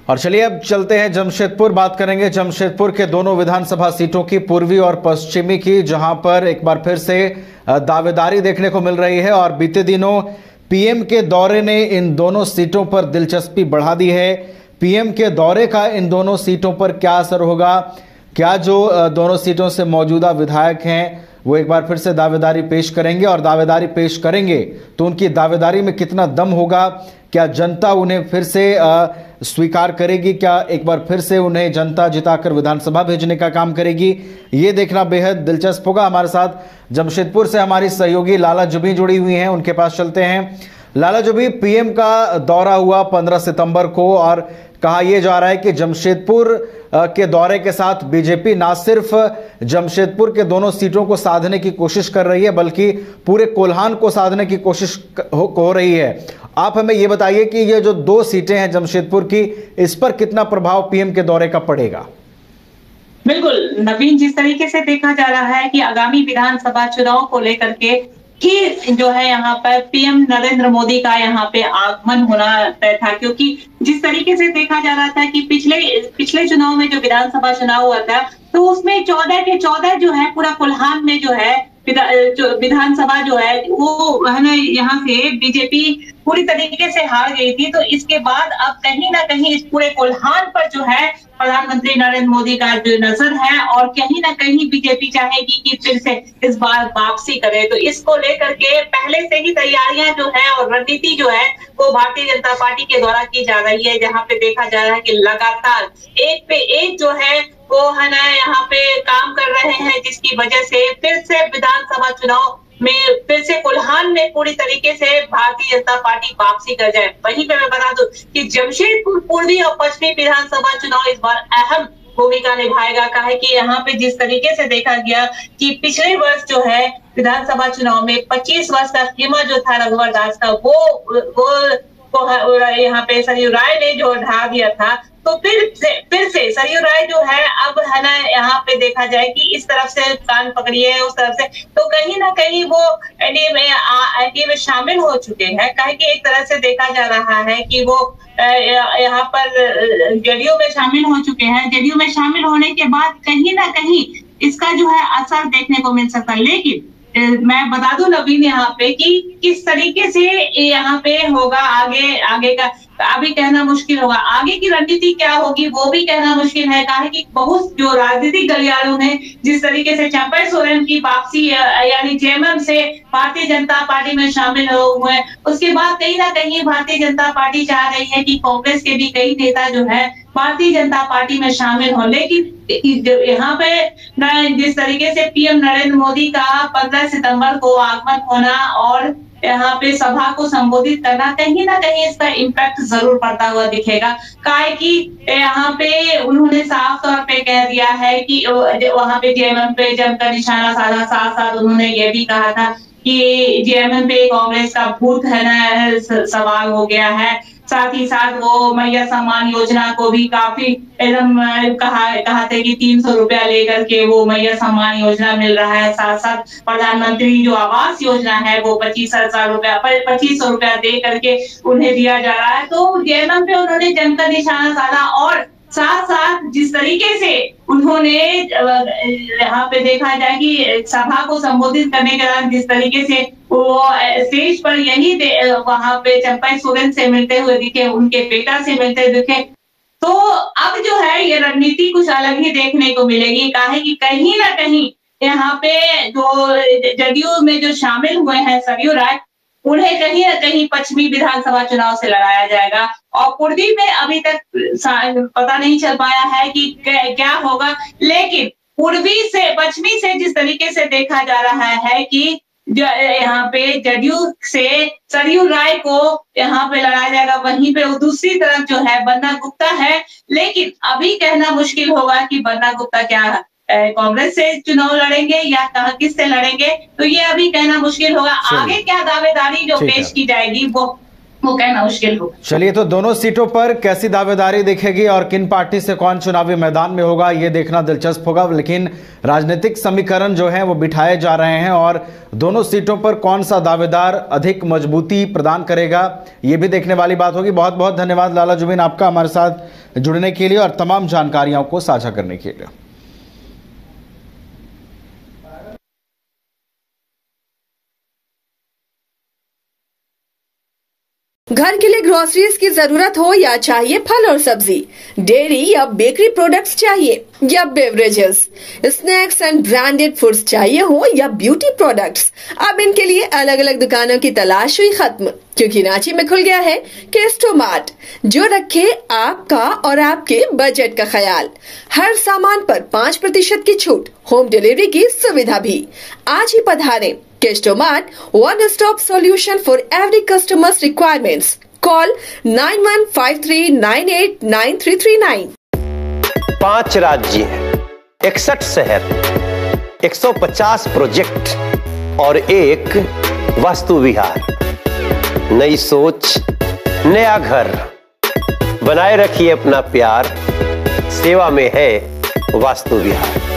और चलिए अब चलते हैं जमशेदपुर, बात करेंगे जमशेदपुर के दोनों विधानसभा सीटों की, पूर्वी और पश्चिमी की, जहां पर एक बार फिर से दावेदारी देखने को मिल रही है। और बीते दिनों पीएम के दौरे ने इन दोनों सीटों पर दिलचस्पी बढ़ा दी है। पीएम के दौरे का इन दोनों सीटों पर क्या असर होगा, क्या जो दोनों सीटों से मौजूदा विधायक हैं वो एक बार फिर से दावेदारी पेश करेंगे, और दावेदारी पेश करेंगे तो उनकी दावेदारी में कितना दम होगा, क्या जनता उन्हें फिर से स्वीकार करेगी, क्या एक बार फिर से उन्हें जनता जिताकर विधानसभा भेजने का काम करेगी, ये देखना बेहद दिलचस्प होगा। हमारे साथ जमशेदपुर से हमारी सहयोगी लाला जुबी जुड़ी हुई हैं, उनके पास चलते हैं। लाला जुबी, पीएम का दौरा हुआ 15 सितंबर को और कहा यह जा रहा है कि जमशेदपुर के दौरे के साथ बीजेपी ना सिर्फ जमशेदपुर के दोनों सीटों को साधने की कोशिश कर रही है बल्कि पूरे कोल्हान को साधने की कोशिश हो रही है। आप हमें यह बताइए कि ये जो दो सीटें हैं जमशेदपुर की, इस पर कितना प्रभाव पीएम के दौरे का पड़ेगा? बिल्कुल नवीन, जिस तरीके से देखा जा रहा है कि आगामी विधानसभा चुनाव को लेकर के ही जो है यहाँ पर पीएम नरेंद्र मोदी का यहाँ पे आगमन होना तय था, क्योंकि जिस तरीके से देखा जा रहा था कि पिछले चुनाव में जो विधानसभा चुनाव हुआ था तो उसमें 14 के 14 जो है पूरा कोल्हान में जो है विधानसभा जो है वो है ना यहाँ से बीजेपी पूरी तरीके से हार गई थी। तो इसके बाद अब कहीं ना कहीं इस पूरे कोल्हान पर जो है प्रधानमंत्री नरेंद्र मोदी का जो नजर है और कहीं ना कहीं बीजेपी चाहेगी कि फिर से इस बार वापसी करे। तो इसको लेकर के पहले से ही तैयारियां जो है और रणनीति जो है वो भारतीय जनता पार्टी के द्वारा की जा रही है, जहाँ पे देखा जा रहा है कि लगातार एक पे एक जो है वो है ना यहाँ पे काम कर रहे हैं, जिसकी वजह से फिर से विधानसभा चुनाव में फिर से कोल्हान में पूरी तरीके से भारतीय जनता पार्टी वापसी कर जाए। वहीं पे मैं बता दूं कि जमशेदपुर पूर्वी और पश्चिमी विधानसभा चुनाव इस बार अहम भूमिका निभाएगा। कहा है कि यहाँ पे जिस तरीके से देखा गया कि पिछले वर्ष जो है विधानसभा चुनाव में 25 वर्ष का सीमा जो था रघुवर दास का वो यहाँ पे सरयू राय ने जो ढा दिया था। तो फिर से सरयू राय जो है अब है ना यहाँ पे देखा जाए कि इस तरफ से कान पकड़ी है उस तरफ से, तो कहीं ना कहीं वो एनडीए में शामिल हो चुके हैं। कहे कि एक तरह से देखा जा रहा है कि वो यहाँ पर जेडीयू में शामिल हो चुके हैं। जेडीयू में शामिल होने के बाद कहीं ना कहीं इसका जो है असर देखने को मिल सकता है। लेकिन मैं बता दूं नवीन यहाँ पे कि किस तरीके से यहाँ पे होगा आगे का अभी कहना मुश्किल होगा। आगे की रणनीति क्या होगी वो भी कहना मुश्किल है। कहा है कि बहुत जो राजनीतिक गलियारों ने जिस तरीके से चंपई सोरेन की वापसी यानी जेएमएम से भारतीय जनता पार्टी में शामिल हुए, उसके बाद कहीं ना कहीं भारतीय जनता पार्टी चाह रही है कि कांग्रेस के भी कई नेता जो है भारतीय जनता पार्टी में शामिल हो। लेकिन यहाँ पे जिस तरीके से पीएम नरेंद्र मोदी का 15 सितंबर को आगमन होना और यहाँ पे सभा को संबोधित करना, कहीं ना कहीं इसका इम्पैक्ट जरूर पड़ता हुआ दिखेगा। काहे कि यहाँ पे उन्होंने साफ तौर पे कह दिया है कि वहां पे जेएमएम पे जमकर निशाना साधा। साथ साथ उन्होंने ये भी कहा था कि जेएमएम पे कांग्रेस का भूत है ना सवाल हो गया है। साथ ही साथ वो मैया सम्मान योजना को भी काफी एकदम कहा थे कि 300 रुपया लेकर के वो मैया सम्मान योजना मिल रहा है। साथ साथ प्रधानमंत्री जो आवास योजना है वो 2500 रुपया दे करके उन्हें दिया जा रहा है। तो जेएमएम पे उन्होंने जमकर निशाना साधा और साथ साथ जिस तरीके से उन्होंने यहाँ पे देखा जाए कि सभा को संबोधित करने के दौरान जिस तरीके से वो स्टेज पर यही वहां पे चंपई सोरेन से मिलते हुए दिखे, उनके बेटा से मिलते दिखे, तो अब जो है ये रणनीति कुछ अलग ही देखने को मिलेगी। काहे कि कहीं ना कहीं यहाँ पे जो जदयू में जो शामिल हुए हैं सरयू राय, उन्हें कहीं ना कहीं पश्चिमी विधानसभा चुनाव से लड़ाया जाएगा। और पूर्वी में अभी तक पता नहीं चल पाया है कि क्या होगा, लेकिन पूर्वी से पश्चिमी से जिस तरीके से देखा जा रहा है कि यहाँ पे जदयू से सरयू राय को यहाँ पे लड़ाया जाएगा, वहीं पे दूसरी तरफ जो है बन्ना गुप्ता है। लेकिन अभी कहना मुश्किल होगा कि बन्ना गुप्ता क्या कांग्रेस से चुनाव लड़ेंगे या कहाँ किस से लड़ेंगे, तो ये अभी कहना मुश्किल होगा। आगे क्या दावेदारी जो पेश की जाएगी वो वो कहना मुश्किल होगा। चलिए, तो दोनों सीटों पर कैसी दावेदारी दिखेगी और किन पार्टी से कौन चुनावी मैदान में होगा, ये देखना दिलचस्प होगा। लेकिन राजनीतिक समीकरण जो है वो बिठाए जा रहे हैं और दोनों सीटों पर कौन सा दावेदार अधिक मजबूती प्रदान करेगा, ये भी देखने वाली बात होगी। बहुत बहुत धन्यवाद लाला जुबीन आपका हमारे साथ जुड़ने के लिए और तमाम जानकारियों को साझा करने के लिए। घर के लिए ग्रोसरीज की जरूरत हो या चाहिए फल और सब्जी, डेयरी या बेकरी प्रोडक्ट्स चाहिए या beverages, snacks and branded foods चाहिए हो या ब्यूटी प्रोडक्ट्स, अब इनके लिए अलग अलग दुकानों की तलाश हुई खत्म, क्योंकि रांची में खुल गया है केस्टो मार्ट, जो रखे आपका और आपके बजट का ख्याल। हर सामान पर 5% की छूट, होम डिलीवरी की सुविधा भी। आज ही पधारें Kesto mart, one stop solution for every customer's requirements. Call 9153989339. 5 राज्य, 61 शहर, 150 प्रोजेक्ट और एक वास्तु विहार। नई सोच, नया घर, बनाए रखिए अपना प्यार, सेवा में है वास्तु विहार।